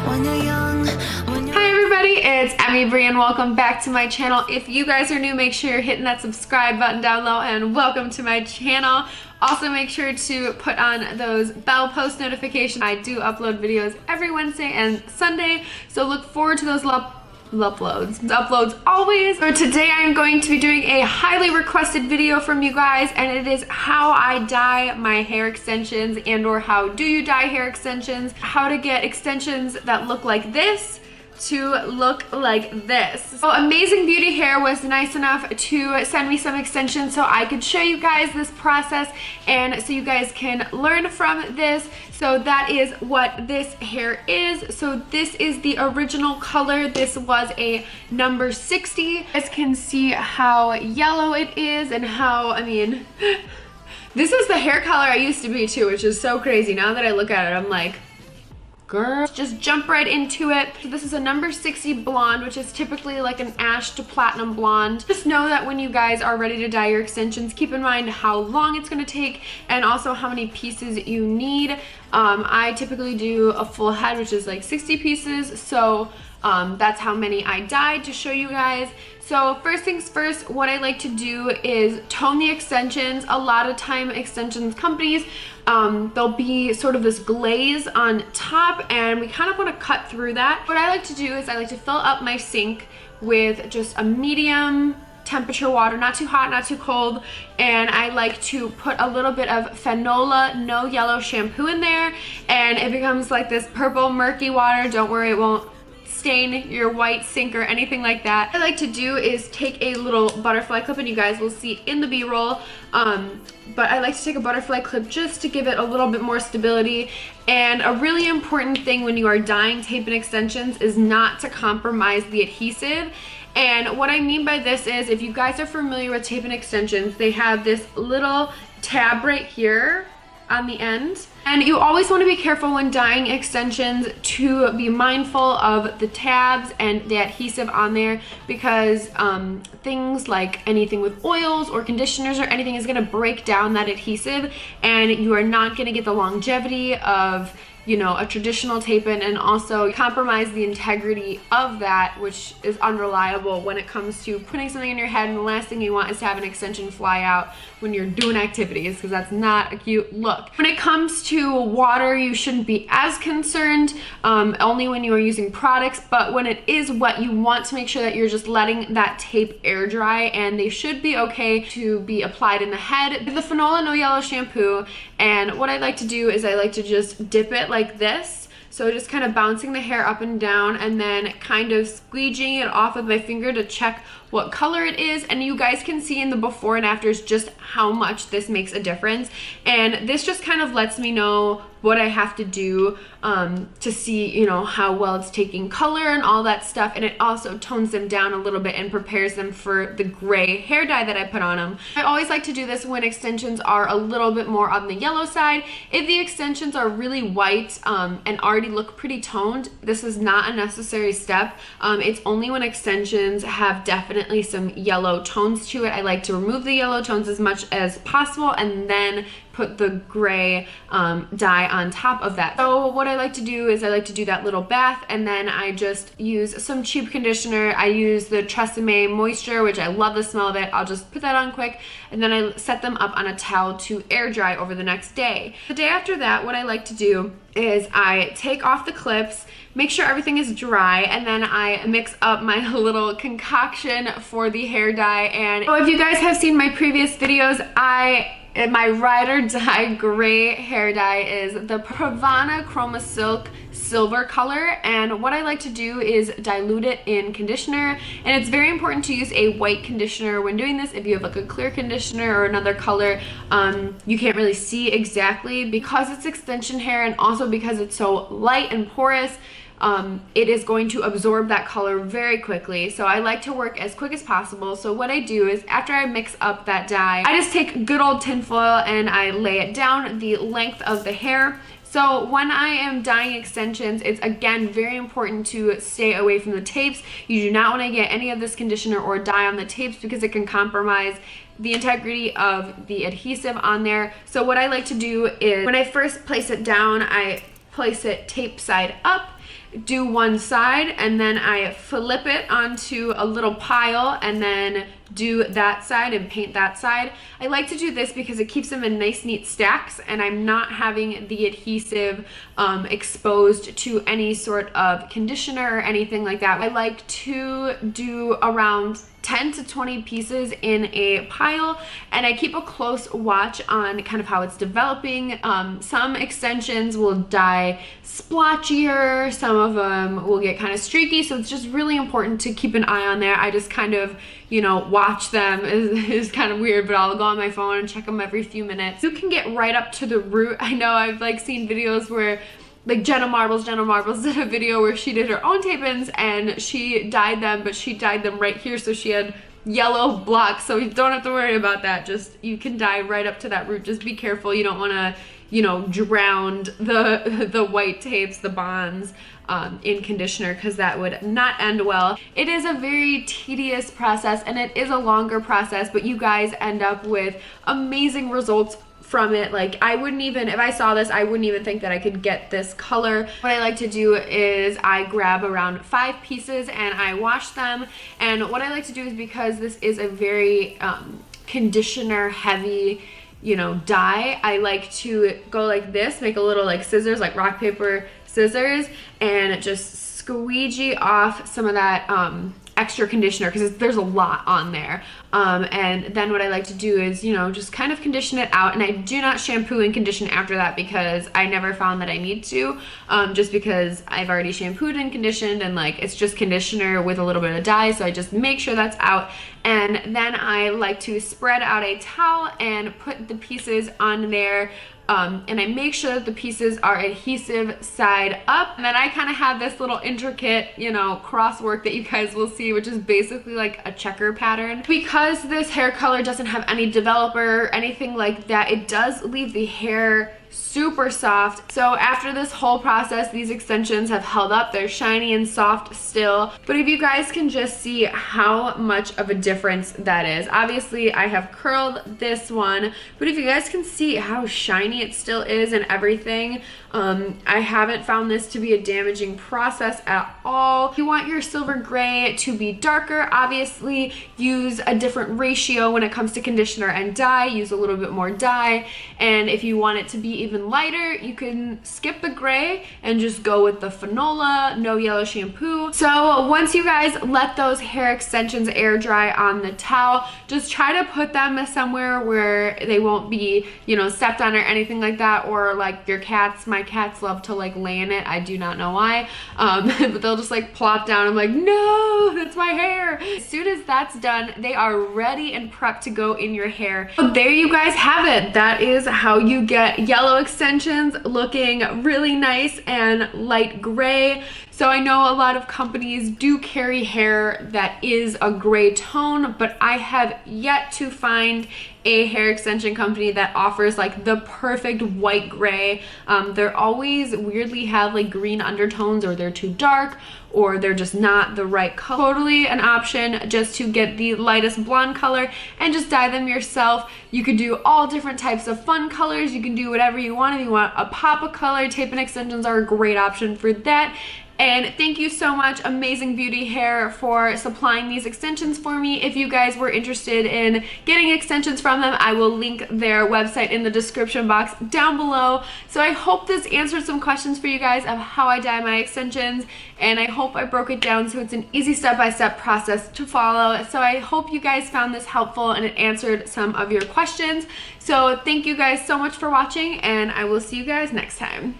when you're young. Hi everybody, it's Emmybrenn. Welcome back to my channel. If you guys are new, make sure you're hitting that subscribe button down below and welcome to my channel. Also make sure to put on those bell post notifications. I do upload videos every Wednesday and Sunday, so look forward to those uploads always. So today I'm going to be doing a highly requested video from you guys, and it is how I dye my hair extensions, and or how do you dye hair extensions, how to get extensions that look like this to look like this. So Amazing Beauty Hair was nice enough to send me some extensions so I could show you guys this process and so you guys can learn from this. So that is what this hair is. So this is the original color. This was a number 60. You guys can see how yellow it is and how, I mean, this is the hair color I used to be too, which is so crazy. Now that I look at it, I'm like, girl, just jump right into it. So this is a number 60 blonde, which is typically like an ash to platinum blonde. Just know that when you guys are ready to dye your extensions, keep in mind how long it's going to take and also how many pieces you need. I typically do a full head, which is like 60 pieces, so that's how many I dyed to show you guys. So first things first, what I like to do is tone the extensions. A lot of time extensions companies, there'll be sort of this glaze on top, and we kind of want to cut through that. What I like to do is I like to fill up my sink with just a medium temperature water, not too hot, not too cold, and I like to put a little bit of Fanola No Yellow shampoo in there, and it becomes like this purple murky water. Don't worry, it won't stain your white sink or anything like that. What I like to do is take a little butterfly clip, and you guys will see in the b-roll, but I like to take a butterfly clip just to give it a little bit more stability. And a really important thing when you are dyeing tape and extensions is not to compromise the adhesive. And what I mean by this is, if you guys are familiar with tape and extensions, they have this little tab right here on the end, and you always want to be careful when dyeing extensions to be mindful of the tabs and the adhesive on there, because things like anything with oils or conditioners or anything is going to break down that adhesive, and you are not going to get the longevity of, you know, a traditional tape-in, and also compromise the integrity of that, which is unreliable when it comes to putting something in your head, and the last thing you want is to have an extension fly out when you're doing activities, because that's not a cute look. When it comes to water, you shouldn't be as concerned, only when you are using products, but when it is wet, you want to make sure that you're just letting that tape air dry, and they should be okay to be applied in the head. The Fanola No Yellow shampoo, and what I like to do is I like to just dip it like this. So just kind of bouncing the hair up and down, and then kind of squeegeeing it off with my finger to check what color it is. And you guys can see in the before and afters just how much this makes a difference. And this just kind of lets me know what I have to do to see, you know, how well it's taking color and all that stuff. And it also tones them down a little bit and prepares them for the gray hair dye that I put on them. I always like to do this when extensions are a little bit more on the yellow side. If the extensions are really white and already look pretty toned, this is not a necessary step. It's only when extensions have definitely some yellow tones to it. I like to remove the yellow tones as much as possible and then put the gray dye on top of that. So what I like to do is I like to do that little bath, and then I just use some cheap conditioner. I use the Tresemme Moisture, which I love the smell of it. I'll just put that on quick, and then I set them up on a towel to air dry over the next day. The day after that, what I like to do is I take off the clips, make sure everything is dry, and then I mix up my little concoction for the hair dye. And so if you guys have seen my previous videos, my ride or die gray hair dye is the Pravana Chroma Silk silver color, and what I like to do is dilute it in conditioner. And it's very important to use a white conditioner when doing this. If you have like a clear conditioner or another color, you can't really see exactly, because it's extension hair and also because it's so light and porous. It is going to absorb that color very quickly. So I like to work as quick as possible. So what I do is, after I mix up that dye, I just take good old tinfoil and I lay it down the length of the hair. So when I am dyeing extensions, it's again very important to stay away from the tapes. You do not want to get any of this conditioner or dye on the tapes because it can compromise the integrity of the adhesive on there. So what I like to do is, when I first place it down, I place it tape side up, do one side, and then I flip it onto a little pile and then do that side and paint that side. I like to do this because it keeps them in nice neat stacks, and I'm not having the adhesive exposed to any sort of conditioner or anything like that. I like to do around 10 to 20 pieces in a pile, and I keep a close watch on kind of how it's developing. Some extensions will dye splotchier, some of them will get kind of streaky, so it's just really important to keep an eye on there. I just kind of, you know, watch them. Is kind of weird, but I'll go on my phone and check them every few minutes. You can get right up to the root. I know I've like seen videos where like Jenna Marbles did a video where she did her own tape-ins and she dyed them, but she dyed them right here, so she had yellow blocks, so you don't have to worry about that. Just, you can dye right up to that root. Just be careful, you don't want to, you know, drown the white tapes, the bonds, in conditioner, because that would not end well. It is a very tedious process and it is a longer process, but you guys end up with amazing results from it. Like, I wouldn't even, if I saw this, I wouldn't even think that I could get this color. What I like to do is I grab around 5 pieces and I wash them. And what I like to do is, because this is a very conditioner heavy, you know, dye, I like to go like this, make a little like scissors, like rock, paper, scissors, and just squeegee off some of that extra conditioner, because there's a lot on there. And then what I like to do is, you know, just kind of condition it out, and I do not shampoo and condition after that because I never found that I need to, just because I've already shampooed and conditioned, and like it's just conditioner with a little bit of dye, so I just make sure that's out. And then I like to spread out a towel and put the pieces on there. And I make sure that the pieces are adhesive side up. And then I kind of have this little intricate, you know, crosswork that you guys will see, which is basically like a checker pattern. Because this hair color doesn't have any developer or anything like that, it does leave the hair super soft. So after this whole process, these extensions have held up. They're shiny and soft still. But if you guys can just see how much of a difference that is. Obviously, I have curled this one, but if you guys can see how shiny it still is and everything, I haven't found this to be a damaging process at all. If you want your silver gray to be darker, obviously use a different ratio when it comes to conditioner and dye. Use a little bit more dye. And if you want it to be even lighter, you can skip the gray and just go with the Fanola, no yellow shampoo. So once you guys let those hair extensions air dry on the towel, just try to put them somewhere where they won't be, you know, stepped on or anything like that, or like your cats. My cats love to like lay in it. I do not know why, but they'll just like plop down. I'm like, no, that's my hair. As soon as that's done, they are ready and prepped to go in your hair. So there you guys have it. That is how you get yellow extensions looking really nice and light gray. So I know a lot of companies do carry hair that is a gray tone, but I have yet to find a hair extension company that offers like the perfect white gray. They're always weirdly have like green undertones, or they're too dark, or they're just not the right color. Totally an option just to get the lightest blonde color and just dye them yourself. You could do all different types of fun colors. You can do whatever you want. If you want a pop of color, tape and extensions are a great option for that. And thank you so much, Amazing Beauty Hair, for supplying these extensions for me. If you guys were interested in getting extensions from them, I will link their website in the description box down below. So I hope this answered some questions for you guys of how I dye my extensions, and I hope I broke it down so it's an easy step-by-step process to follow. So I hope you guys found this helpful and it answered some of your questions. So thank you guys so much for watching, and I will see you guys next time.